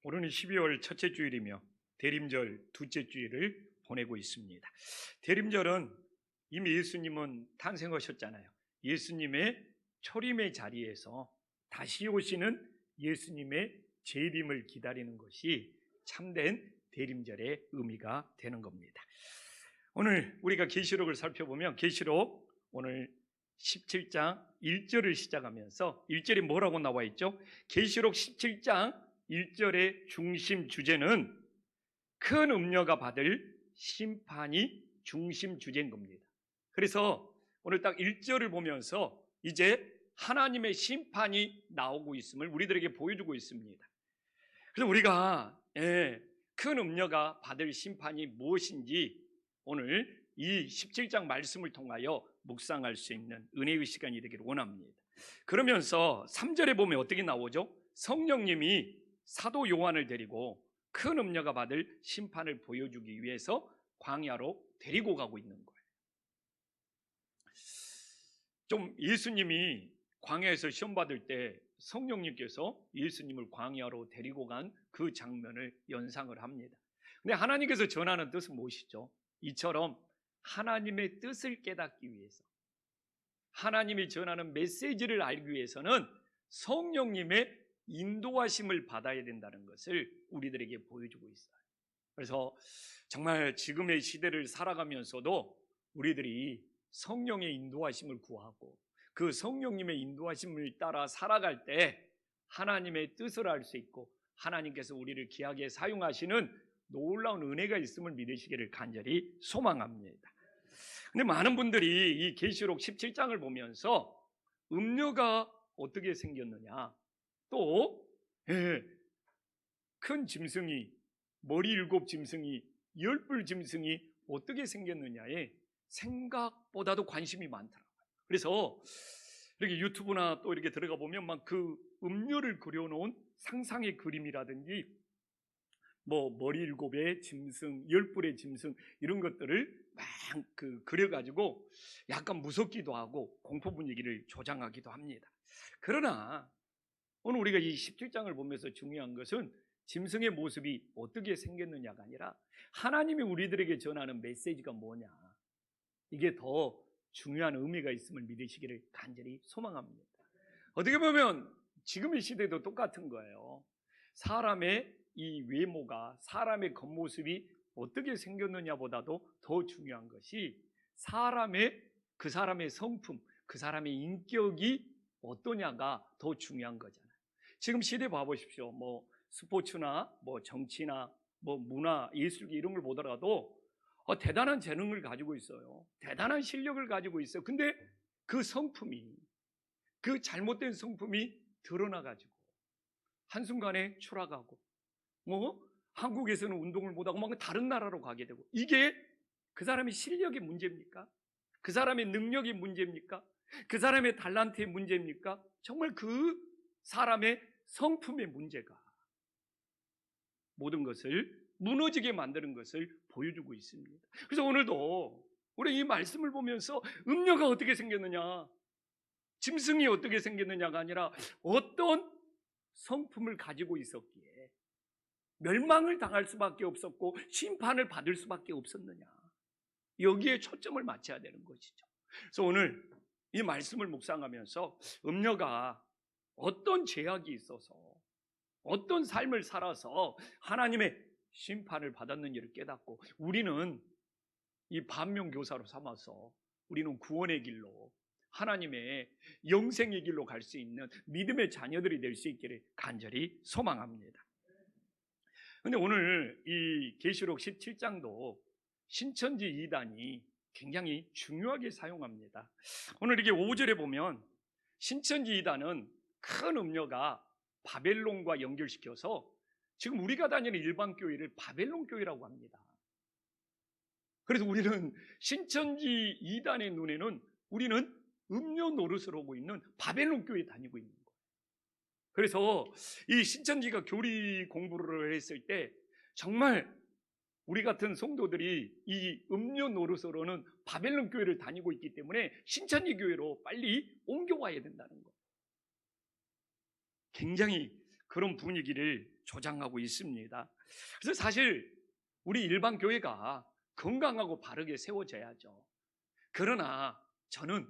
오늘은 12월 첫째 주일이며 대림절 둘째 주일을 보내고 있습니다. 대림절은 이미 예수님은 탄생하셨잖아요. 예수님의 초림의 자리에서 다시 오시는 예수님의 재림을 기다리는 것이 참된 대림절의 의미가 되는 겁니다. 오늘 우리가 계시록을 살펴보면 계시록 오늘 17장 1절을 시작하면서 1절이 뭐라고 나와 있죠? 계시록 17장 1절의 중심 주제는 큰 음녀가 받을 심판이 중심 주제인 겁니다. 그래서 오늘 딱 1절을 보면서 이제 하나님의 심판이 나오고 있음을 우리들에게 보여주고 있습니다. 그래서 우리가 큰 음녀가 받을 심판이 무엇인지 오늘 이 17장 말씀을 통하여 묵상할 수 있는 은혜의 시간이 되기를 원합니다. 그러면서 3절에 보면 어떻게 나오죠? 성령님이 사도 요한을 데리고 큰 음녀가 받을 심판을 보여주기 위해서 광야로 데리고 가고 있는 거예요. 좀 예수님이 광야에서 시험 받을 때 성령님께서 예수님을 광야로 데리고 간 그 장면을 연상을 합니다. 근데 하나님께서 전하는 뜻은 무엇이죠? 이처럼 하나님의 뜻을 깨닫기 위해서, 하나님이 전하는 메시지를 알기 위해서는 성령님의 인도하심을 받아야 된다는 것을 우리들에게 보여주고 있어요. 그래서 정말 지금의 시대를 살아가면서도 우리들이 성령의 인도하심을 구하고 그 성령님의 인도하심을 따라 살아갈 때 하나님의 뜻을 알 수 있고 하나님께서 우리를 귀하게 사용하시는 놀라운 은혜가 있음을 믿으시기를 간절히 소망합니다. 근데 많은 분들이 이 계시록 17장을 보면서 음녀가 어떻게 생겼느냐, 또 큰 짐승이, 머리 7 짐승이, 10뿔 짐승이 어떻게 생겼느냐에 생각보다도 관심이 많더라고요. 그래서 이렇게 유튜브나 또 이렇게 들어가 보면 막 그 음녀를 그려놓은 상상의 그림이라든지 뭐 머리 7의 짐승, 10뿔의 짐승 이런 것들을 막 그려가지고 약간 무섭기도 하고 공포 분위기를 조장하기도 합니다. 그러나 오늘 우리가 이 17장을 보면서 중요한 것은 짐승의 모습이 어떻게 생겼느냐가 아니라 하나님이 우리들에게 전하는 메시지가 뭐냐, 이게 더 중요한 의미가 있음을 믿으시기를 간절히 소망합니다. 어떻게 보면 지금의 시대도 똑같은 거예요. 사람의 이 외모가, 사람의 겉모습이 어떻게 생겼느냐보다도 더 중요한 것이 그 사람의 성품, 그 사람의 인격이 어떠냐가 더 중요한 거잖아요. 지금 시대 봐보십시오. 뭐 스포츠나 뭐 정치나 뭐 문화, 예술계 이런 걸 보더라도 대단한 재능을 가지고 있어요. 대단한 실력을 가지고 있어요. 근데 그 성품이, 그 잘못된 성품이 드러나가지고 한순간에 추락하고 한국에서는 운동을 못하고 막 다른 나라로 가게 되고, 이게 그 사람의 실력의 문제입니까? 그 사람의 능력의 문제입니까? 그 사람의 달란트의 문제입니까? 정말 그 사람의 성품의 문제가 모든 것을 무너지게 만드는 것을 보여주고 있습니다. 그래서 오늘도 우리 이 말씀을 보면서 음녀가 어떻게 생겼느냐, 짐승이 어떻게 생겼느냐가 아니라 어떤 성품을 가지고 있었기에 멸망을 당할 수밖에 없었고 심판을 받을 수밖에 없었느냐, 여기에 초점을 맞춰야 되는 것이죠. 그래서 오늘 이 말씀을 묵상하면서 음녀가 어떤 죄악이 있어서 어떤 삶을 살아서 하나님의 심판을 받았는지를 깨닫고 우리는 이 반면교사로 삼아서 우리는 구원의 길로, 하나님의 영생의 길로 갈 수 있는 믿음의 자녀들이 될 수 있기를 간절히 소망합니다. 그런데 오늘 이 계시록 17장도 신천지 이단이 굉장히 중요하게 사용합니다. 오늘 이게 5절에 보면 신천지 이단은 큰 음녀가 바벨론과 연결시켜서 지금 우리가 다니는 일반 교회를 바벨론 교회라고 합니다. 그래서 우리는 신천지 이단의 눈에는 우리는 음녀 노릇을 하고 있는 바벨론 교회에 다니고 있는 거예요. 그래서 이 신천지가 교리 공부를 했을 때 정말 우리 같은 성도들이 이 음녀 노릇으로는 바벨론 교회를 다니고 있기 때문에 신천지 교회로 빨리 옮겨와야 된다는 거예요. 굉장히 그런 분위기를 조장하고 있습니다. 그래서 사실 우리 일반 교회가 건강하고 바르게 세워져야죠. 그러나 저는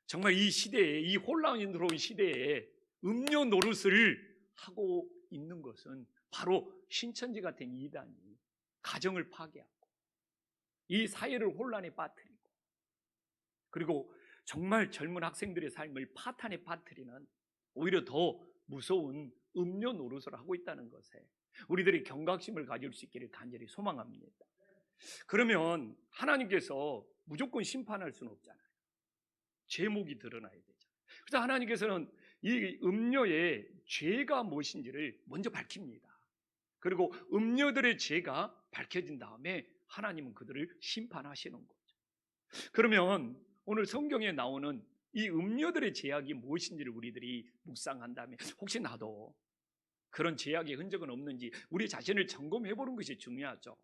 정말 이 시대에, 이 혼란이 들어온 시대에 음료 노릇을 하고 있는 것은 바로 신천지 같은 이단이 가정을 파괴하고 이 사회를 혼란에 빠뜨리고, 그리고 정말 젊은 학생들의 삶을 파탄에 빠뜨리는 오히려 더 무서운 음료 노릇을 하고 있다는 것에 우리들이 경각심을 가질 수 있기를 간절히 소망합니다. 그러면 하나님께서 무조건 심판할 수는 없잖아요. 제목이 드러나야 되잖아요. 그래서 하나님께서는 이 음료의 죄가 무엇인지를 먼저 밝힙니다. 그리고 음료들의 죄가 밝혀진 다음에 하나님은 그들을 심판하시는 거죠. 그러면 오늘 성경에 나오는 이 음료들의 죄악이 무엇인지를 우리들이 묵상한다면 혹시 나도 그런 죄악의 흔적은 없는지 우리 자신을 점검해 보는 것이 중요하죠.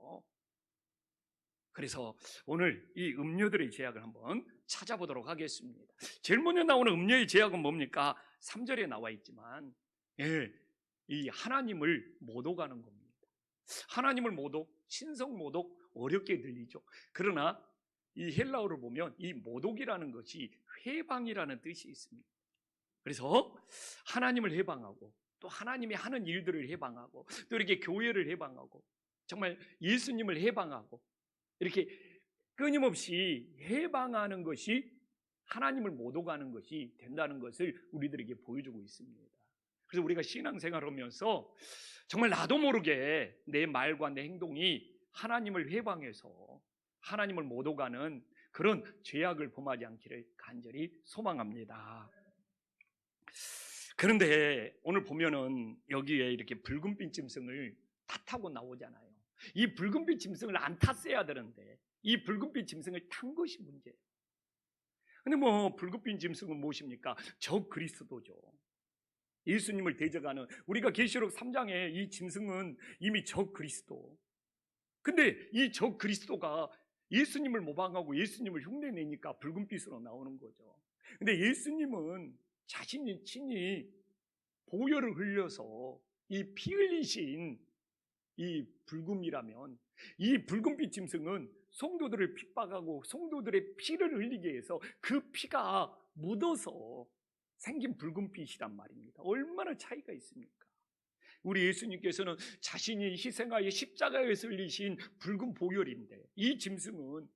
그래서 오늘 이 음료들의 죄악을 한번 찾아보도록 하겠습니다. 제일 먼저 나오는 음료의 죄악은 뭡니까? 3절에 나와 있지만 이 하나님을 못 오가는 겁니다. 하나님을 못 오, 신성 못 오, 어렵게 들리죠. 그러나 이 헬라어를 보면 이 모독이라는 것이 회방이라는 뜻이 있습니다. 그래서 하나님을 해방하고 또 하나님이 하는 일들을 해방하고 또 이렇게 교회를 해방하고 정말 예수님을 해방하고 이렇게 끊임없이 해방하는 것이 하나님을 못 오가는 것이 된다는 것을 우리들에게 보여주고 있습니다. 그래서 우리가 신앙생활을 하면서 정말 나도 모르게 내 말과 내 행동이 하나님을 해방해서 하나님을 못 오가는 그런 죄악을 범하지 않기를 간절히 소망합니다. 그런데 오늘 보면은 여기에 이렇게 붉은빛 짐승을 탓하고 나오잖아요. 이 붉은빛 짐승을 안 탔어야 되는데 이 붉은빛 짐승을 탄 것이 문제예요. 근데 붉은빛 짐승은 무엇입니까? 적 그리스도죠. 예수님을 대적하는, 우리가 계시록 3장에 이 짐승은 이미 적 그리스도. 근데 이 적 그리스도가 예수님을 모방하고 예수님을 흉내내니까 붉은빛으로 나오는 거죠. 근데 예수님은 자신이 친히 보혈을 흘려서 이 피 흘리신 이 붉음이라면 이 붉은빛 짐승은 성도들을 핍박하고 성도들의 피를 흘리게 해서 그 피가 묻어서 생긴 붉은빛이란 말입니다. 얼마나 차이가 있습니까? 우리 예수님께서는 자신이 희생하여 십자가에서 흘리신 붉은 보혈인데 이 짐승은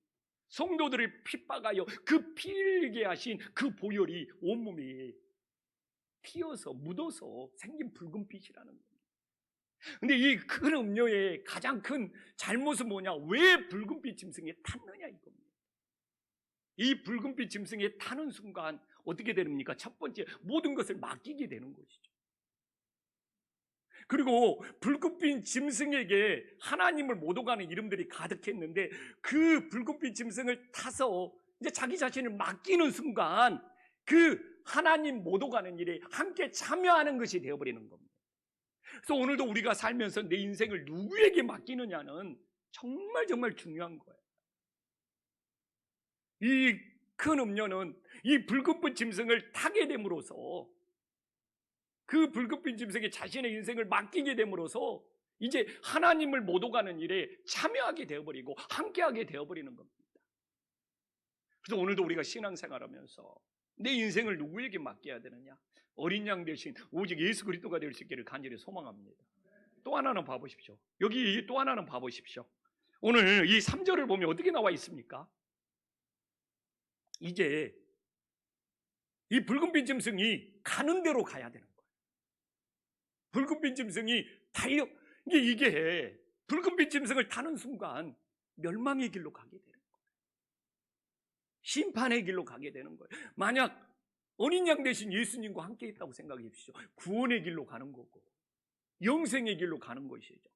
성도들을 핍박하여 그 피 흘리게 하신 그 보혈이 온몸에 튀어서 묻어서 생긴 붉은빛이라는 겁니다. 근데 이 큰 음료의 가장 큰 잘못은 뭐냐? 왜 붉은빛 짐승에 탔느냐 이겁니다. 이 붉은빛 짐승에 타는 순간 어떻게 됩니까? 첫 번째, 모든 것을 맡기게 되는 것이죠. 그리고 붉은빛 짐승에게 하나님을 못 오가는 이름들이 가득했는데 그 붉은빛 짐승을 타서 이제 자기 자신을 맡기는 순간 그 하나님 못 오가는 일에 함께 참여하는 것이 되어버리는 겁니다. 그래서 오늘도 우리가 살면서 내 인생을 누구에게 맡기느냐는 정말 중요한 거예요. 이 큰 음료는 이 붉은빛 짐승을 타게 됨으로써 그 붉은빛 짐승에 자신의 인생을 맡기게 됨으로써 이제 하나님을 못 오가는 일에 참여하게 되어버리고 함께하게 되어버리는 겁니다. 그래서 오늘도 우리가 신앙생활하면서 내 인생을 누구에게 맡겨야 되느냐? 어린 양 대신 오직 예수 그리스도가 될 수 있기를 간절히 소망합니다. 또 하나는 봐보십시오. 여기 또 하나는 봐보십시오. 오늘 이 3절을 보면 어떻게 나와 있습니까? 이제 이 붉은빛 짐승이 가는 대로 가야 되는 거예요. 붉은빛 짐승이 이게 붉은빛 짐승을 타는 순간 멸망의 길로 가게 되는 거예요. 심판의 길로 가게 되는 거예요. 만약 어린 양 대신 예수님과 함께 있다고 생각해 보십시오. 구원의 길로 가는 거고 영생의 길로 가는 것이죠.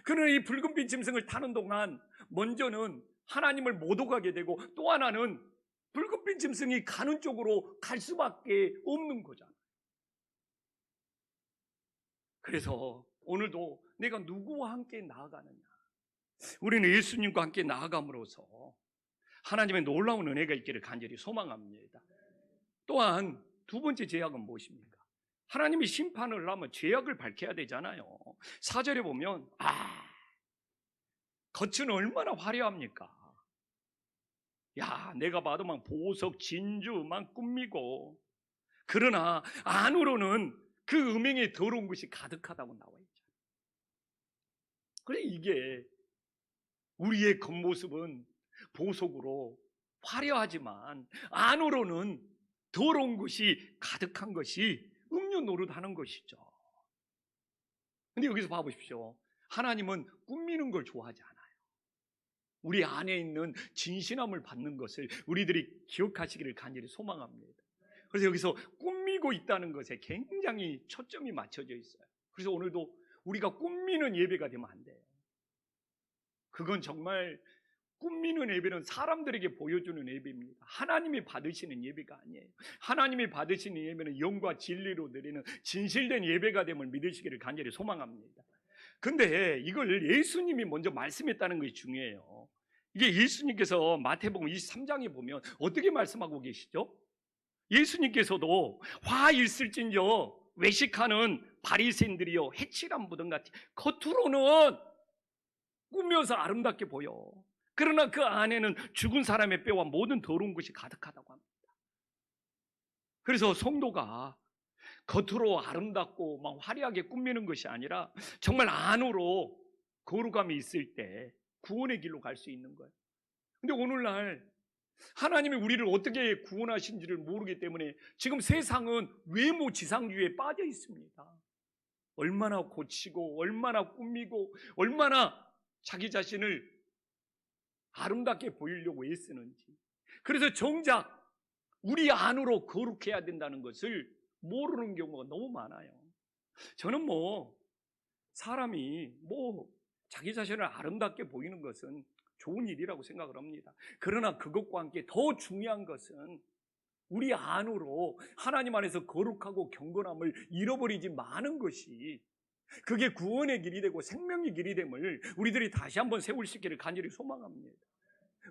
그러나 이 붉은빛 짐승을 타는 동안 먼저는 하나님을 못 오가게 되고 또 하나는 붉은빛 짐승이 가는 쪽으로 갈 수밖에 없는 거잖아요. 그래서 오늘도 내가 누구와 함께 나아가느냐? 우리는 예수님과 함께 나아감으로써 하나님의 놀라운 은혜가 있기를 간절히 소망합니다. 또한 두 번째 제약은 무엇입니까? 하나님이 심판을 하면 죄악을 밝혀야 되잖아요. 4절에 보면 겉은 얼마나 화려합니까? 야, 내가 봐도 막 보석, 진주 막 꾸미고, 그러나 안으로는 그 음행에 더러운 것이 가득하다고 나와 있잖아요. 그래, 이게 우리의 겉모습은 보석으로 화려하지만 안으로는 더러운 것이 가득한 것이 음료 노릇하는 것이죠. 근데 여기서 봐보십시오. 하나님은 꾸미는 걸 좋아하지 않아요. 우리 안에 있는 진실함을 받는 것을 우리들이 기억하시기를 간절히 소망합니다. 그래서 여기서 꾸미고 있다는 것에 굉장히 초점이 맞춰져 있어요. 그래서 오늘도 우리가 꾸미는 예배가 되면 안 돼요. 그건 정말 꾸미는 예배는 사람들에게 보여주는 예배입니다. 하나님이 받으시는 예배가 아니에요. 하나님이 받으시는 예배는 영과 진리로 드리는 진실된 예배가 됨을 믿으시기를 간절히 소망합니다. 근데 이걸 예수님이 먼저 말씀했다는 것이 중요해요. 이게 예수님께서 마태복음 23장에 보면 어떻게 말씀하고 계시죠? 예수님께서도 화 있을진저 외식하는 바리새인들이여 해칠한 무덤 같이 겉으로는 꾸며서 아름답게 보여. 그러나 그 안에는 죽은 사람의 뼈와 모든 더러운 것이 가득하다고 합니다. 그래서 성도가 겉으로 아름답고 막 화려하게 꾸미는 것이 아니라 정말 안으로 거룩함이 있을 때 구원의 길로 갈 수 있는 거예요. 근데 오늘날 하나님이 우리를 어떻게 구원하신지를 모르기 때문에 지금 세상은 외모 지상주의에 빠져 있습니다. 얼마나 고치고 얼마나 꾸미고 얼마나 자기 자신을 아름답게 보이려고 애쓰는지. 그래서 정작 우리 안으로 거룩해야 된다는 것을 모르는 경우가 너무 많아요. 저는 사람이 자기 자신을 아름답게 보이는 것은 좋은 일이라고 생각을 합니다. 그러나 그것과 함께 더 중요한 것은 우리 안으로 하나님 안에서 거룩하고 경건함을 잃어버리지 마는 것이, 그게 구원의 길이 되고 생명의 길이 됨을 우리들이 다시 한번 세울 수 있기를 간절히 소망합니다.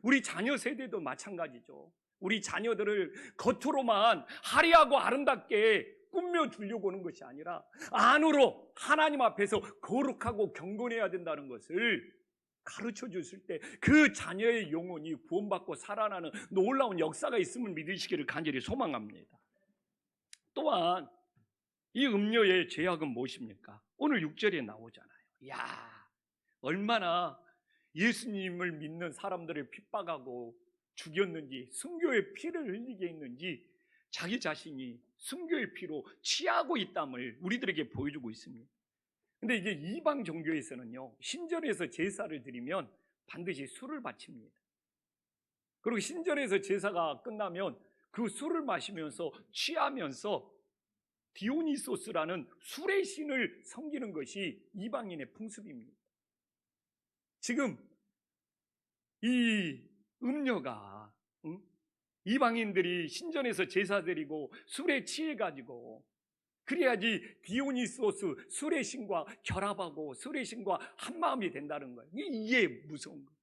우리 자녀 세대도 마찬가지죠. 우리 자녀들을 겉으로만 화려하고 아름답게 꾸며주려고 하는 것이 아니라 안으로 하나님 앞에서 거룩하고 경건해야 된다는 것을 가르쳐 줬을 때 그 자녀의 영혼이 구원받고 살아나는 놀라운 역사가 있음을 믿으시기를 간절히 소망합니다. 또한 이 음료의 죄악은 무엇입니까? 오늘 6절에 나오잖아요. 야, 얼마나 예수님을 믿는 사람들을 핍박하고 죽였는지, 순교의 피를 흘리게 했는지 자기 자신이 순교의 피로 취하고 있담을 우리들에게 보여주고 있습니다. 근데 이게 이방 종교에서는요, 신전에서 제사를 드리면 반드시 술을 바칩니다. 그리고 신전에서 제사가 끝나면 그 술을 마시면서 취하면서 디오니소스라는 술의 신을 섬기는 것이 이방인의 풍습입니다. 지금 이 음료가 이방인들이 신전에서 제사 드리고 술에 취해가지고 그래야지 디오니소스 술의 신과 결합하고 술의 신과 한마음이 된다는 거예요. 이게 무서운 거예요.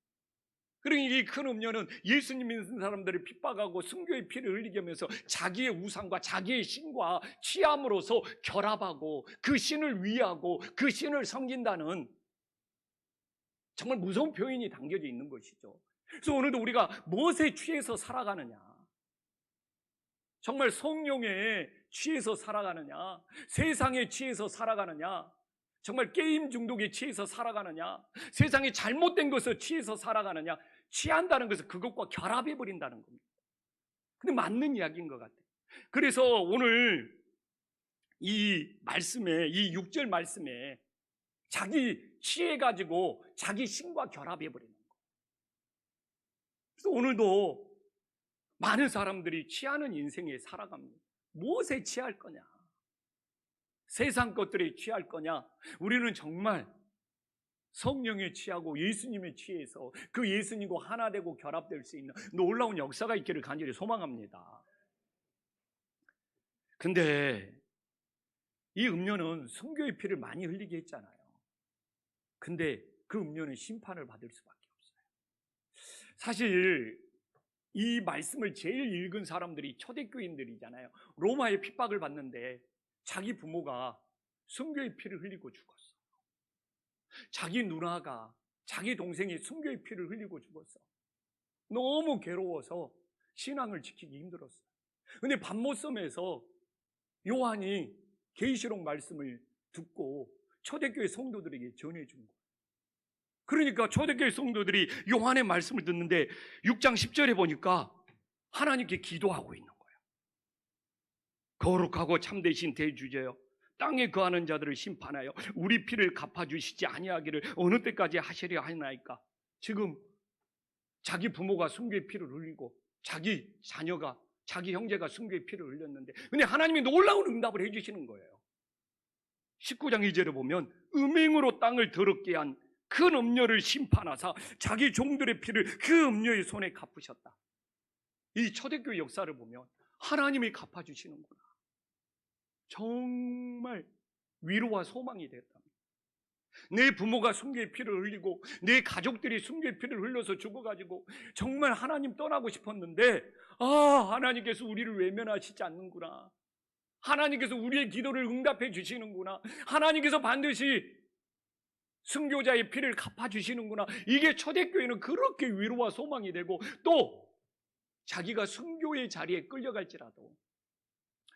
그러니 이 큰 음료는 예수님 믿는 사람들을 핍박하고 순교의 피를 흘리게 하면서 자기의 우상과 자기의 신과 취함으로써 결합하고 그 신을 위하고 그 신을 섬긴다는 정말 무서운 표현이 담겨져 있는 것이죠. 그래서 오늘도 우리가 무엇에 취해서 살아가느냐, 정말 성령에 취해서 살아가느냐, 세상에 취해서 살아가느냐, 정말 게임 중독에 취해서 살아가느냐, 세상에 잘못된 것에 취해서 살아가느냐, 취한다는 것은 그것과 결합해버린다는 겁니다. 근데 맞는 이야기인 것 같아요. 그래서 오늘 이 말씀에, 이 6절 말씀에 자기 취해가지고 자기 신과 결합해버리는 거예요. 그래서 오늘도 많은 사람들이 취하는 인생에 살아갑니다. 무엇에 취할 거냐? 세상 것들에 취할 거냐? 우리는 정말 성령에 취하고 예수님에 취해서 그 예수님과 하나 되고 결합될 수 있는 놀라운 역사가 있기를 간절히 소망합니다. 근데 이 음료는 순교의 피를 많이 흘리게 했잖아요. 근데 그 음료는 심판을 받을 수밖에 없어요. 사실 이 말씀을 제일 읽은 사람들이 초대교인들이잖아요. 로마의 핍박을 받는데 자기 부모가 순교의 피를 흘리고 죽었어. 자기 누나가, 자기 동생이 순교의 피를 흘리고 죽었어. 너무 괴로워서 신앙을 지키기 힘들었어요. 근데 밤모섬에서 요한이 계시록 말씀을 듣고 초대교회 성도들에게 전해준 거예요. 그러니까 초대교회 성도들이 요한의 말씀을 듣는데 6장 10절에 보니까 하나님께 기도하고 있는 거예요. 거룩하고 참되신 대주제여, 땅에 거하는 자들을 심판하여 우리 피를 갚아주시지 아니하기를 어느 때까지 하시려 하나이까. 지금 자기 부모가 순교의 피를 흘리고 자기 자녀가, 자기 형제가 순교의 피를 흘렸는데, 근데 하나님이 놀라운 응답을 해주시는 거예요. 19장 2절에 보면 음행으로 땅을 더럽게 한 큰 음녀를 심판하사 자기 종들의 피를 그 음녀의 손에 갚으셨다. 이 초대교회 역사를 보면 하나님이 갚아주시는구나. 정말 위로와 소망이 됐다. 내 부모가 순교의 피를 흘리고 내 가족들이 순교의 피를 흘려서 죽어가지고 정말 하나님 떠나고 싶었는데, 하나님께서 우리를 외면하시지 않는구나. 하나님께서 우리의 기도를 응답해 주시는구나. 하나님께서 반드시 순교자의 피를 갚아주시는구나. 이게 초대교회는 그렇게 위로와 소망이 되고, 또 자기가 순교의 자리에 끌려갈지라도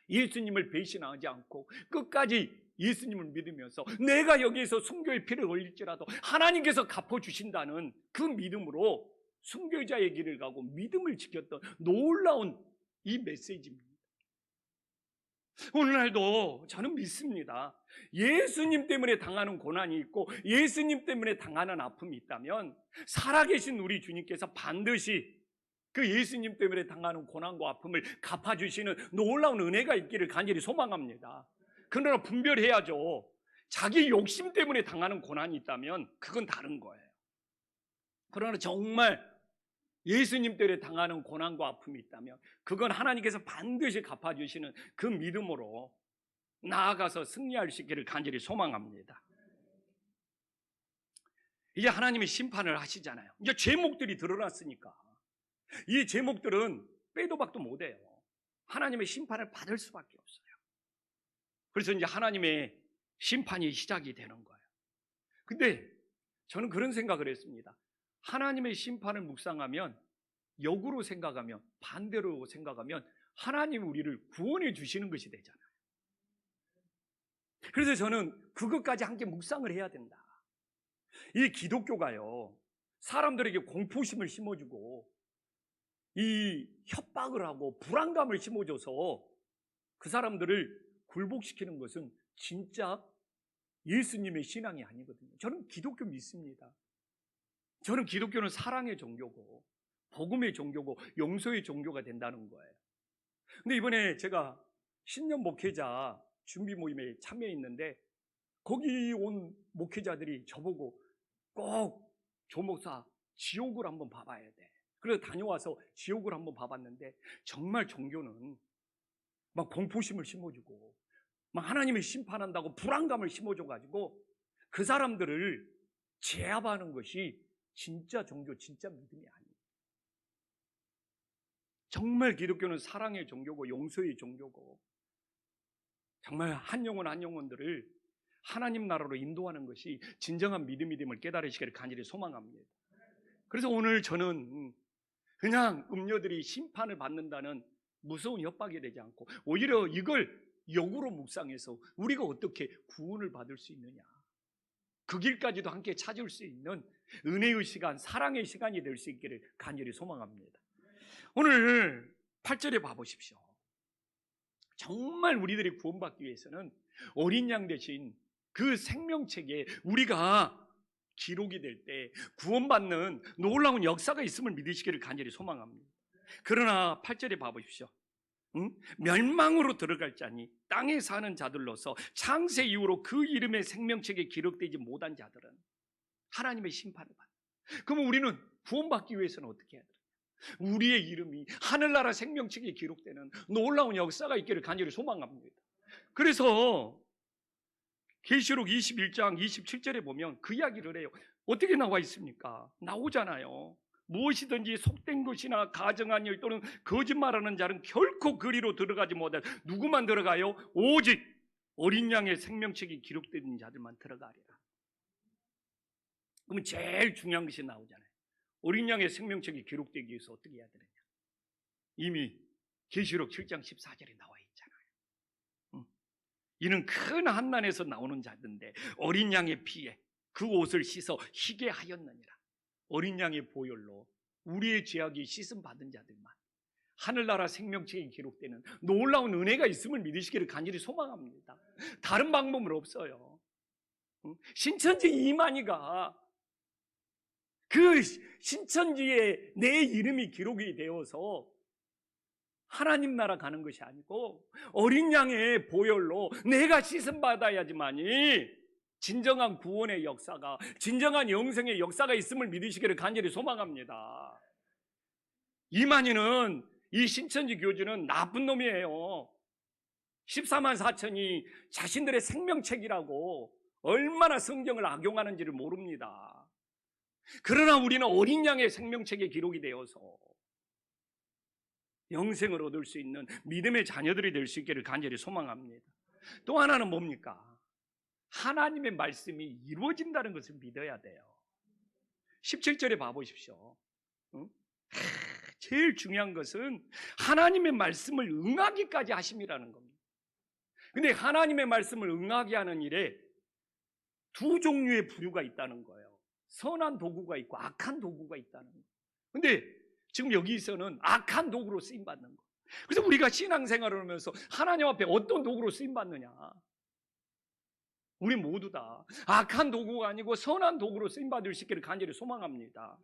예수님을 배신하지 않고 끝까지 예수님을 믿으면서 내가 여기에서 순교의 피를 흘릴지라도 하나님께서 갚아주신다는 그 믿음으로 순교자의 길을 가고 믿음을 지켰던 놀라운 이 메시지입니다. 오늘날도 저는 믿습니다. 예수님 때문에 당하는 고난이 있고 예수님 때문에 당하는 아픔이 있다면 살아계신 우리 주님께서 반드시 그 예수님 때문에 당하는 고난과 아픔을 갚아주시는 놀라운 은혜가 있기를 간절히 소망합니다. 그러나 분별해야죠. 자기 욕심 때문에 당하는 고난이 있다면 그건 다른 거예요. 그러나 정말 예수님 때문에 당하는 고난과 아픔이 있다면 그건 하나님께서 반드시 갚아주시는 그 믿음으로 나아가서 승리할 수 있기를 간절히 소망합니다. 이제 하나님이 심판을 하시잖아요. 이제 죄목들이 드러났으니까 이 제목들은 빼도 박도 못해요. 하나님의 심판을 받을 수밖에 없어요. 그래서 이제 하나님의 심판이 시작이 되는 거예요. 근데 저는 그런 생각을 했습니다. 하나님의 심판을 묵상하면, 역으로 생각하면, 반대로 생각하면 하나님 우리를 구원해 주시는 것이 되잖아요. 그래서 저는 그것까지 함께 묵상을 해야 된다. 이 기독교가요, 사람들에게 공포심을 심어주고 이 협박을 하고 불안감을 심어줘서 그 사람들을 굴복시키는 것은 진짜 예수님의 신앙이 아니거든요. 저는 기독교 믿습니다. 저는 기독교는 사랑의 종교고 복음의 종교고 용서의 종교가 된다는 거예요. 근데 이번에 제가 신년 목회자 준비 모임에 참여했는데 거기 온 목회자들이 저보고 꼭 조 목사 지옥을 한번 봐봐야 돼. 그래서 다녀와서 지옥을 한번 봐봤는데 정말 종교는 막 공포심을 심어주고 막 하나님이 심판한다고 불안감을 심어줘가지고 그 사람들을 제압하는 것이 진짜 종교, 진짜 믿음이 아니에요. 정말 기독교는 사랑의 종교고 용서의 종교고 정말 한 영혼 한 영혼들을 하나님 나라로 인도하는 것이 진정한 믿음이 됨을 깨달으시기를 간절히 소망합니다. 그래서 오늘 저는 그냥 음녀들이 심판을 받는다는 무서운 협박이 되지 않고 오히려 이걸 역으로 묵상해서 우리가 어떻게 구원을 받을 수 있느냐, 그 길까지도 함께 찾을 수 있는 은혜의 시간, 사랑의 시간이 될 수 있기를 간절히 소망합니다. 오늘 8절에 봐보십시오. 정말 우리들이 구원받기 위해서는 어린 양 대신 그 생명책에 우리가 기록이 될 때 구원받는 놀라운 역사가 있음을 믿으시기를 간절히 소망합니다. 그러나 8절에 봐보십시오. 멸망으로 들어갈 자니 땅에 사는 자들로서 창세 이후로 그 이름의 생명책에 기록되지 못한 자들은 하나님의 심판을 받는다. 그러면 우리는 구원받기 위해서는 어떻게 해야 되냐? 우리의 이름이 하늘나라 생명책에 기록되는 놀라운 역사가 있기를 간절히 소망합니다. 그래서 계시록 21장 27절에 보면 그 이야기를 해요. 어떻게 나와 있습니까? 나오잖아요. 무엇이든지 속된 것이나 가정한 일 또는 거짓말하는 자는 결코 그리로 들어가지 못할, 누구만 들어가요? 오직 어린 양의 생명책이 기록된 자들만 들어가리라. 그러면 제일 중요한 것이 나오잖아요. 어린 양의 생명책이 기록되기 위해서 어떻게 해야 되느냐. 이미 계시록 7장 14절에 나와 있잖아요. 이는 큰 한난에서 나오는 자들인데 어린 양의 피에 그 옷을 씻어 희게 하였느니라. 어린 양의 보혈로 우리의 죄악이 씻음 받은 자들만 하늘나라 생명책에 기록되는 놀라운 은혜가 있음을 믿으시기를 간절히 소망합니다. 다른 방법은 없어요. 신천지 이만희가 그 신천지에 내 이름이 기록이 되어서 하나님 나라 가는 것이 아니고 어린 양의 보혈로 내가 씻음 받아야지만이 진정한 구원의 역사가, 진정한 영생의 역사가 있음을 믿으시기를 간절히 소망합니다. 이만희는, 이 신천지 교주는 나쁜 놈이에요. 14만 4천이 자신들의 생명책이라고 얼마나 성경을 악용하는지를 모릅니다. 그러나 우리는 어린 양의 생명책에 기록이 되어서 영생을 얻을 수 있는 믿음의 자녀들이 될 수 있기를 간절히 소망합니다. 또 하나는 뭡니까? 하나님의 말씀이 이루어진다는 것을 믿어야 돼요. 17절에 봐보십시오. 제일 중요한 것은 하나님의 말씀을 응하기까지 하심이라는 겁니다. 근데 하나님의 말씀을 응하게 하는 일에 두 종류의 부류가 있다는 거예요. 선한 도구가 있고 악한 도구가 있다는 거예요. 근데 지금 여기서는 악한 도구로 쓰임받는 거예요. 그래서 우리가 신앙생활을 하면서 하나님 앞에 어떤 도구로 쓰임받느냐? 우리 모두 다 악한 도구가 아니고 선한 도구로 쓰임받을 수 있기를 간절히 소망합니다.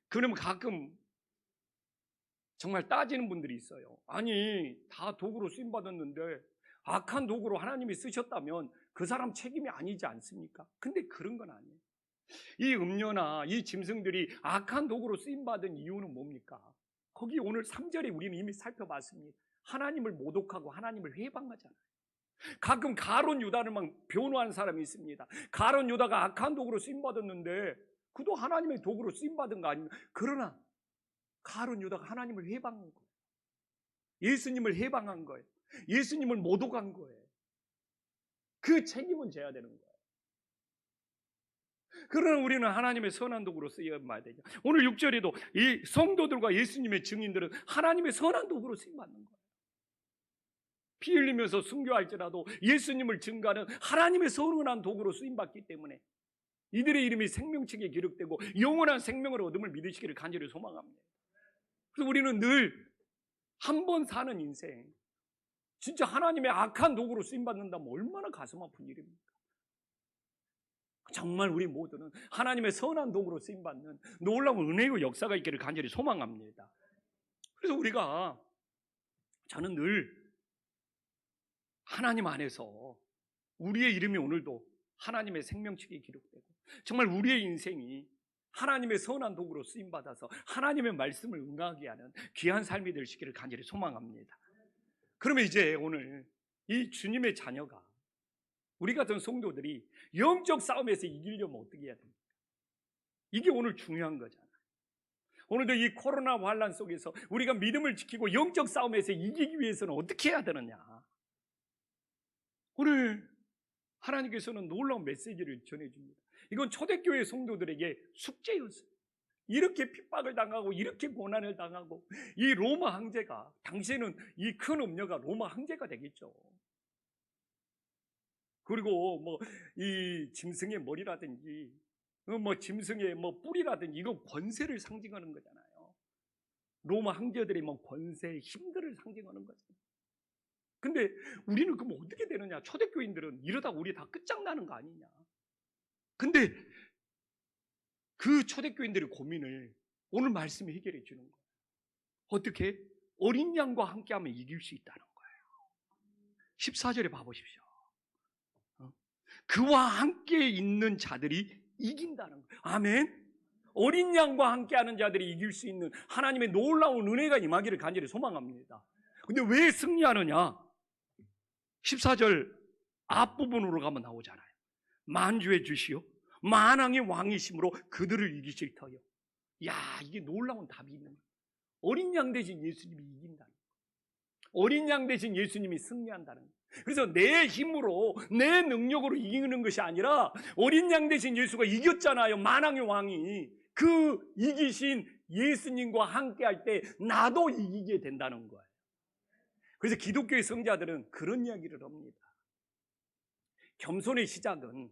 그러면 가끔 정말 따지는 분들이 있어요. 아니, 다 도구로 쓰임받았는데 악한 도구로 하나님이 쓰셨다면 그 사람 책임이 아니지 않습니까? 근데 그런 건 아니에요. 이 음료나 이 짐승들이 악한 도구로 쓰임받은 이유는 뭡니까? 거기 오늘 3절에 우리는 이미 살펴봤습니다. 하나님을 모독하고 하나님을 회방하잖아요. 가끔 가론 유다를 막 변호한 사람이 있습니다. 가론 유다가 악한 도구로 쓰임받았는데 그도 하나님의 도구로 쓰임받은 거 아닙니까? 그러나 가론 유다가 하나님을 회방한 거예요. 예수님을 회방한 거예요. 예수님을 모독한 거예요. 그 책임은 져야 되는 거예요. 그러나 우리는 하나님의 선한 도구로 쓰임받아야 되죠. 오늘 6절에도 이 성도들과 예수님의 증인들은 하나님의 선한 도구로 쓰임받는 거예요. 피 흘리면서 순교할지라도 예수님을 증거하는 하나님의 선한 도구로 쓰임받기 때문에 이들의 이름이 생명책에 기록되고 영원한 생명을 얻음을 믿으시기를 간절히 소망합니다. 그래서 우리는 늘 한 번 사는 인생, 진짜 하나님의 악한 도구로 쓰임받는다면 얼마나 가슴 아픈 일입니까? 정말 우리 모두는 하나님의 선한 도구로 쓰임받는 놀라운 은혜의 역사가 있기를 간절히 소망합니다. 그래서 저는 늘 하나님 안에서 우리의 이름이 오늘도 하나님의 생명책에 기록되고 정말 우리의 인생이 하나님의 선한 도구로 쓰임받아서 하나님의 말씀을 응하게 하는 귀한 삶이 되시기를 간절히 소망합니다. 그러면 이제 오늘 이 주님의 자녀가, 우리 같은 성도들이 영적 싸움에서 이기려면 어떻게 해야 됩니까? 이게 오늘 중요한 거잖아요. 오늘도 이 코로나 환란 속에서 우리가 믿음을 지키고 영적 싸움에서 이기기 위해서는 어떻게 해야 되느냐? 오늘 하나님께서는 놀라운 메시지를 전해줍니다. 이건 초대교회 성도들에게 숙제였어요. 이렇게 핍박을 당하고 이렇게 고난을 당하고 이 로마 황제가, 당시에는 이 큰 음녀가 로마 황제가 되겠죠. 그리고 뭐 이 짐승의 머리라든지 뭐 짐승의 뭐 뿔이라든지 이건 권세를 상징하는 거잖아요. 로마 황제들의 뭐 권세, 힘들을 상징하는 거잖아요. 근데 우리는 그럼 어떻게 되느냐? 초대교인들은 이러다 우리 다 끝장나는 거 아니냐? 근데 그 초대교인들의 고민을 오늘 말씀이 해결해 주는 거예요. 어떻게? 어린 양과 함께하면 이길 수 있다는 거예요. 14절에 봐보십시오. 그와 함께 있는 자들이 이긴다는 거예요. 아멘. 어린 양과 함께하는 자들이 이길 수 있는 하나님의 놀라운 은혜가 임하기를 간절히 소망합니다. 근데 왜 승리하느냐? 14절 앞부분으로 가면 나오잖아요. 만주의 주시오 만왕의 왕이심으로 그들을 이기실 터요. 야, 이게 놀라운 답이 있는 거예요. 어린 양 대신 예수님이 이긴다는 거예요. 어린 양 대신 예수님이 승리한다는 거예요. 그래서 내 힘으로, 내 능력으로 이기는 것이 아니라 어린 양 대신 예수가 이겼잖아요. 만왕의 왕이. 그 이기신 예수님과 함께 할 때 나도 이기게 된다는 거예요. 그래서 기독교의 성자들은 그런 이야기를 합니다. 겸손의 시작은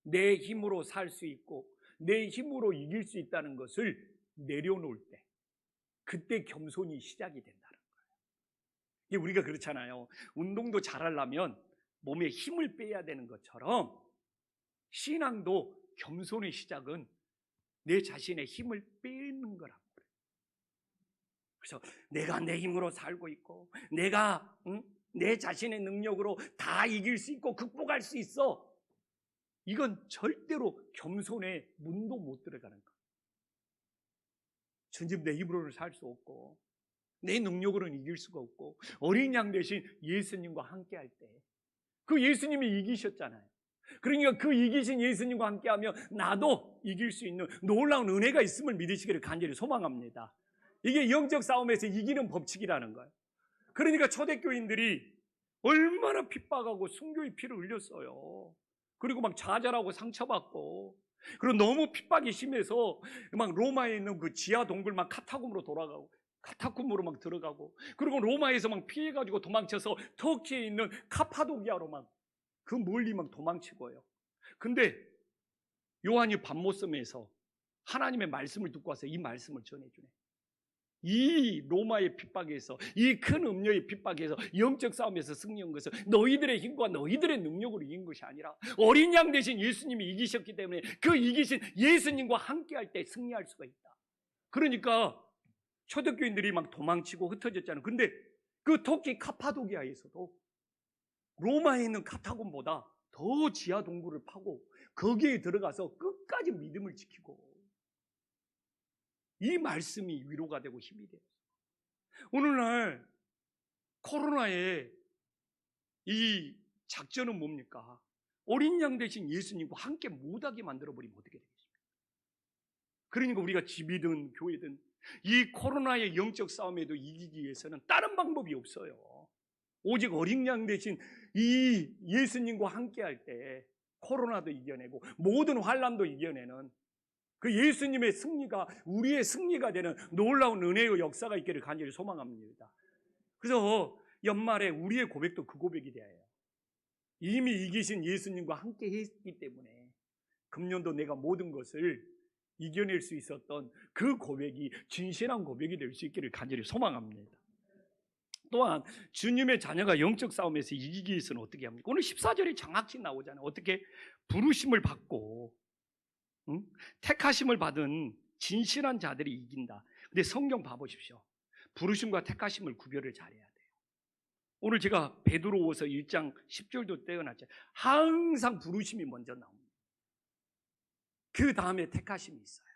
내 힘으로 살 수 있고 내 힘으로 이길 수 있다는 것을 내려놓을 때, 그때 겸손이 시작이 된다는 거예요. 우리가 그렇잖아요. 운동도 잘하려면 몸에 힘을 빼야 되는 것처럼 신앙도 겸손의 시작은 내 자신의 힘을 빼는 거라고 그래요. 그래서 내가 내 힘으로 살고 있고 내가 내 자신의 능력으로 다 이길 수 있고 극복할 수 있어, 이건 절대로 겸손의 문도 못 들어가는 거예요. 전집 내 힘으로는 살 수 없고 내 능력으로는 이길 수가 없고 어린 양 대신 예수님과 함께 할 때, 그 예수님이 이기셨잖아요. 그러니까 그 이기신 예수님과 함께하면 나도 이길 수 있는 놀라운 은혜가 있음을 믿으시기를 간절히 소망합니다. 이게 영적 싸움에서 이기는 법칙이라는 거예요. 그러니까 초대교인들이 얼마나 핍박하고 순교의 피를 흘렸어요. 그리고 막 좌절하고 상처받고, 그리고 너무 핍박이 심해서 막 로마에 있는 그 지하 동굴 막 카타콤으로 돌아가고, 카타콤으로 막 들어가고, 그리고 로마에서 막 피해가지고 도망쳐서 터키에 있는 카파도기아로 막 그 멀리 막 도망치고요. 근데 요한이 밤모섬에서 하나님의 말씀을 듣고 와서 이 말씀을 전해주네. 이 로마의 핍박에서, 이 큰 음녀의 핍박에서, 영적 싸움에서 승리한 것은 너희들의 힘과 너희들의 능력으로 이긴 것이 아니라 어린 양 대신 예수님이 이기셨기 때문에 그 이기신 예수님과 함께 할 때 승리할 수가 있다. 그러니까 초대교인들이 막 도망치고 흩어졌잖아요. 근데 그 터키 카파도기아에서도 로마에 있는 카타콤보다 더 지하 동굴을 파고 거기에 들어가서 끝까지 믿음을 지키고, 이 말씀이 위로가 되고 힘이 돼요. 오늘날 코로나의 이 작전은 뭡니까? 어린 양 대신 예수님과 함께 못하게 만들어버리면 어떻게 되겠습니까? 그러니까 우리가 집이든 교회든 이 코로나의 영적 싸움에도 이기기 위해서는 다른 방법이 없어요. 오직 어린 양 대신 이 예수님과 함께 할 때 코로나도 이겨내고 모든 환난도 이겨내는 그 예수님의 승리가 우리의 승리가 되는 놀라운 은혜의 역사가 있기를 간절히 소망합니다. 그래서 연말에 우리의 고백도 그 고백이 돼요. 이미 이기신 예수님과 함께 했기 때문에 금년도 내가 모든 것을 이겨낼 수 있었던 그 고백이 진실한 고백이 될 수 있기를 간절히 소망합니다. 또한 주님의 자녀가 영적 싸움에서 이기기 위해서는 어떻게 합니까? 오늘 14절이 정확히 나오잖아요. 어떻게? 부르심을 받고 택하심을 받은 진실한 자들이 이긴다. 근데 성경 봐보십시오. 부르심과 택하심을 구별을 잘해야 돼요. 오늘 제가 베드로후서 1장 10절도 떼어놨죠. 항상 부르심이 먼저 나옵니다. 그 다음에 택하심이 있어요.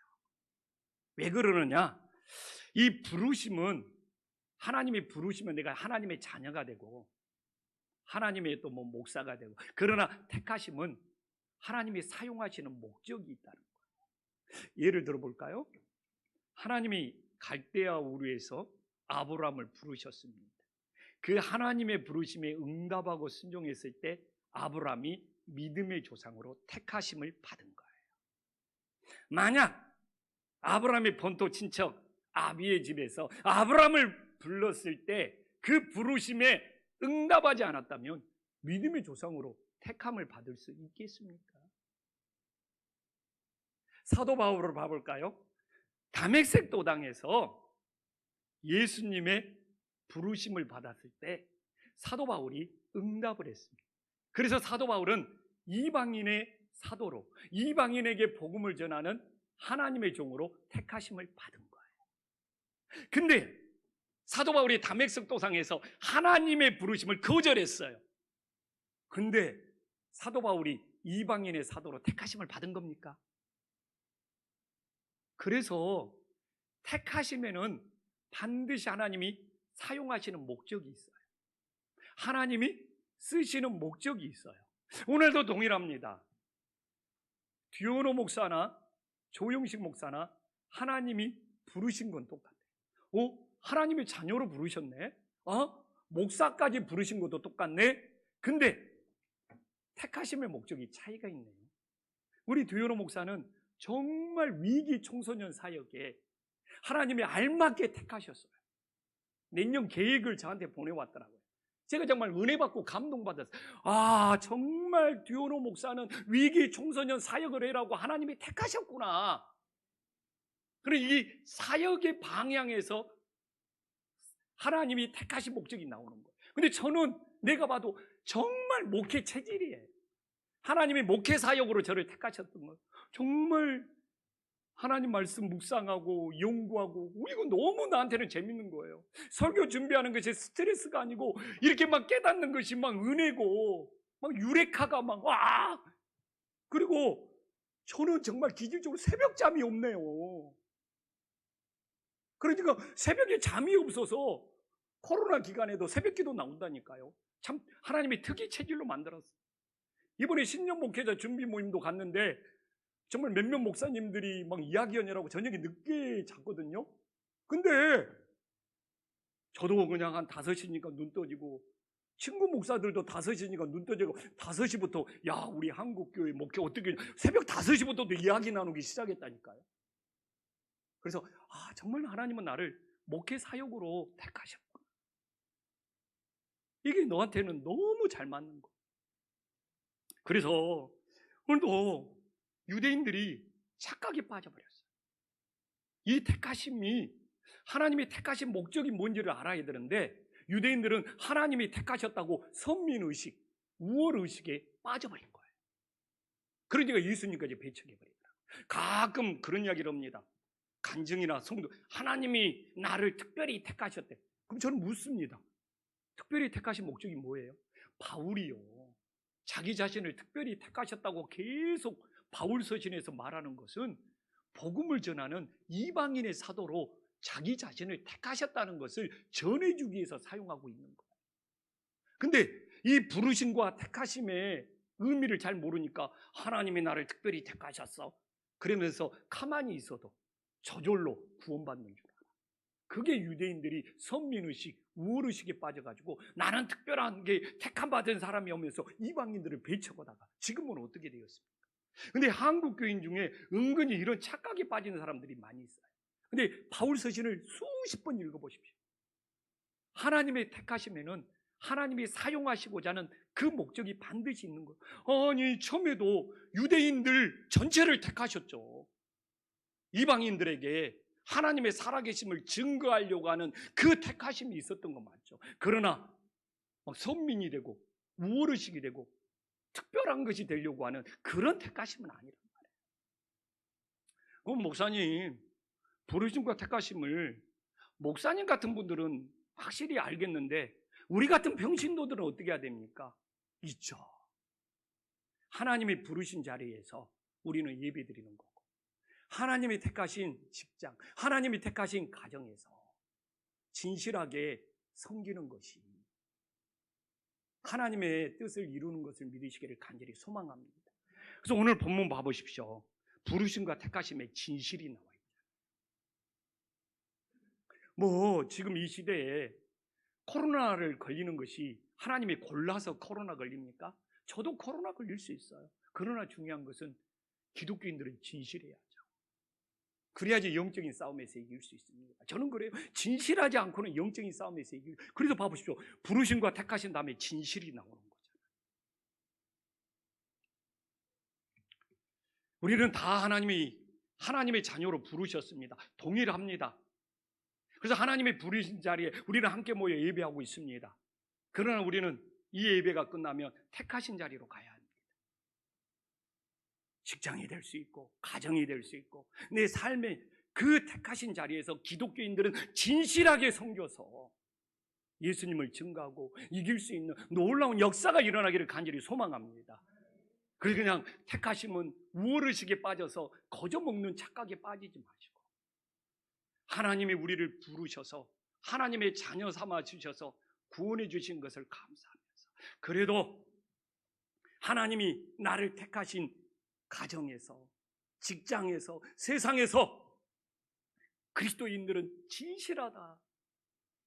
왜 그러느냐? 이 부르심은, 하나님이 부르시면 내가 하나님의 자녀가 되고 하나님의 또 목사가 되고, 그러나 택하심은 하나님이 사용하시는 목적이 있다는 거예요. 예를 들어볼까요? 하나님이 갈대아 우르에서 아브라함을 부르셨습니다. 그 하나님의 부르심에 응답하고 순종했을 때 아브라함이 믿음의 조상으로 택하심을 받은 거예요. 만약 아브라함의 본토 친척 아비의 집에서 아브라함을 불렀을 때 그 부르심에 응답하지 않았다면 믿음의 조상으로 택함을 받을 수 있겠습니까? 사도 바울을 봐볼까요? 다메섹 도당에서 예수님의 부르심을 받았을 때 사도 바울이 응답을 했습니다. 그래서 사도 바울은 이방인의 사도로, 이방인에게 복음을 전하는 하나님의 종으로 택하심을 받은 거예요. 근데 사도 바울이 다메섹 도상에서 하나님의 부르심을 거절했어요. 근데 사도 바울이 이방인의 사도로 택하심을 받은 겁니까? 그래서 택하심에는 반드시 하나님이 사용하시는 목적이 있어요. 하나님이 쓰시는 목적이 있어요. 오늘도 동일합니다. 듀오노 목사나 조용식 목사나 하나님이 부르신 건 똑같아요. 하나님의 자녀로 부르셨네? 목사까지 부르신 것도 똑같네? 근데 택하심의 목적이 차이가 있네요. 우리 두요로 목사는 정말 위기 청소년 사역에 하나님이 알맞게 택하셨어요. 내년 계획을 저한테 보내왔더라고요. 제가 정말 은혜 받고 감동받았어요. 아, 정말 두요로 목사는 위기 청소년 사역을 해라고 하나님이 택하셨구나. 그리고 이 사역의 방향에서 하나님이 택하신 목적이 나오는 거예요. 근데 저는 내가 봐도 정말 목회 체질이에요. 하나님이 목회 사역으로 저를 택하셨던 거예요. 정말 하나님 말씀 묵상하고 연구하고 이거 너무 나한테는 재밌는 거예요. 설교 준비하는 것이 스트레스가 아니고 이렇게 막 깨닫는 것이 막 은혜고 막 유레카가 막 와. 그리고 저는 정말 기질적으로 새벽잠이 없네요. 그러니까 새벽에 잠이 없어서 코로나 기간에도 새벽기도 나온다니까요. 참 하나님이 특이 체질로 만들었어요. 이번에 신년 목회자 준비 모임도 갔는데 정말 몇몇 목사님들이 막 이야기하느라고 저녁에 늦게 잤거든요. 근데 저도 그냥 한 5시니까 눈 떠지고 친구 목사들도 5시니까 눈 떠지고 5시부터 야 우리 한국교회 목회 어떻게 새벽 5시부터도 이야기 나누기 시작했다니까요. 그래서 아 정말 하나님은 나를 목회 사역으로 택하셨구나. 이게 너한테는 너무 잘 맞는 거. 그래서 오늘도 유대인들이 착각에 빠져버렸어요. 이 택하심이 하나님이 택하신 목적이 뭔지를 알아야 되는데 유대인들은 하나님이 택하셨다고 선민의식, 우월의식에 빠져버린 거예요. 그러니까 예수님까지 배척해버리더라고요. 가끔 그런 이야기를 합니다. 간증이나 성도, 하나님이 나를 특별히 택하셨대. 그럼 저는 묻습니다. 특별히 택하신 목적이 뭐예요? 바울이요. 자기 자신을 특별히 택하셨다고 계속 바울 서신에서 말하는 것은 복음을 전하는 이방인의 사도로 자기 자신을 택하셨다는 것을 전해주기 위해서 사용하고 있는 거예요. 근데 이 부르심과 택하심의 의미를 잘 모르니까 하나님이 나를 특별히 택하셨어. 그러면서 가만히 있어도 저절로 구원받는 줄 알아. 그게 유대인들이 선민의식, 우월의식에 빠져가지고 나는 특별한 게 택함받은 사람이 오면서 이방인들을 배척하다가 지금은 어떻게 되었습니까? 근데 한국 교인 중에 은근히 이런 착각에 빠지는 사람들이 많이 있어요. 근데 바울 서신을 수십 번 읽어보십시오. 하나님의 택하시면은 하나님이 사용하시고자 하는 그 목적이 반드시 있는 거예요. 아니 처음에도 유대인들 전체를 택하셨죠. 이방인들에게 하나님의 살아계심을 증거하려고 하는 그 택하심이 있었던 거 맞죠. 그러나 선민이 되고 우월의식이 되고 특별한 것이 되려고 하는 그런 택하심은 아니란 말이에요. 그럼 목사님 부르심과 택하심을 목사님 같은 분들은 확실히 알겠는데 우리 같은 평신도들은 어떻게 해야 됩니까? 있죠. 하나님이 부르신 자리에서 우리는 예배드리는 거고 하나님이 택하신 직장, 하나님이 택하신 가정에서 진실하게 섬기는 것이 하나님의 뜻을 이루는 것을 믿으시기를 간절히 소망합니다. 그래서 오늘 본문 봐보십시오. 부르심과 택하심의 진실이 나와 있잖아요. 지금 이 시대에 코로나를 걸리는 것이 하나님이 골라서 코로나 걸립니까? 저도 코로나 걸릴 수 있어요. 그러나 중요한 것은 기독교인들은 진실해야죠. 그래야지 영적인 싸움에서 이길 수 있습니다. 저는 그래요. 진실하지 않고는 영적인 싸움에서 이길. 그래서 봐보십시오. 부르심과 택하신 다음에 진실이 나오는 거잖아요. 우리는 다 하나님의 자녀로 부르셨습니다. 동일합니다. 그래서 하나님의 부르신 자리에 우리는 함께 모여 예배하고 있습니다. 그러나 우리는 이 예배가 끝나면 택하신 자리로 가야 합니다. 직장이 될 수 있고 가정이 될 수 있고 내 삶의 그 택하신 자리에서 기독교인들은 진실하게 섬겨서 예수님을 증거하고 이길 수 있는 놀라운 역사가 일어나기를 간절히 소망합니다. 그래서 그냥 택하심은 우월의식에 빠져서 거저먹는 착각에 빠지지 마시고 하나님이 우리를 부르셔서 하나님의 자녀 삼아 주셔서 구원해 주신 것을 감사하면서 그래도 하나님이 나를 택하신 가정에서 직장에서 세상에서 그리스도인들은 진실하다.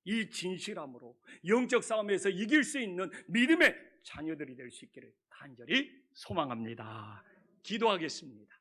이 진실함으로 영적 싸움에서 이길 수 있는 믿음의 자녀들이 될 수 있기를 간절히 소망합니다. 기도하겠습니다.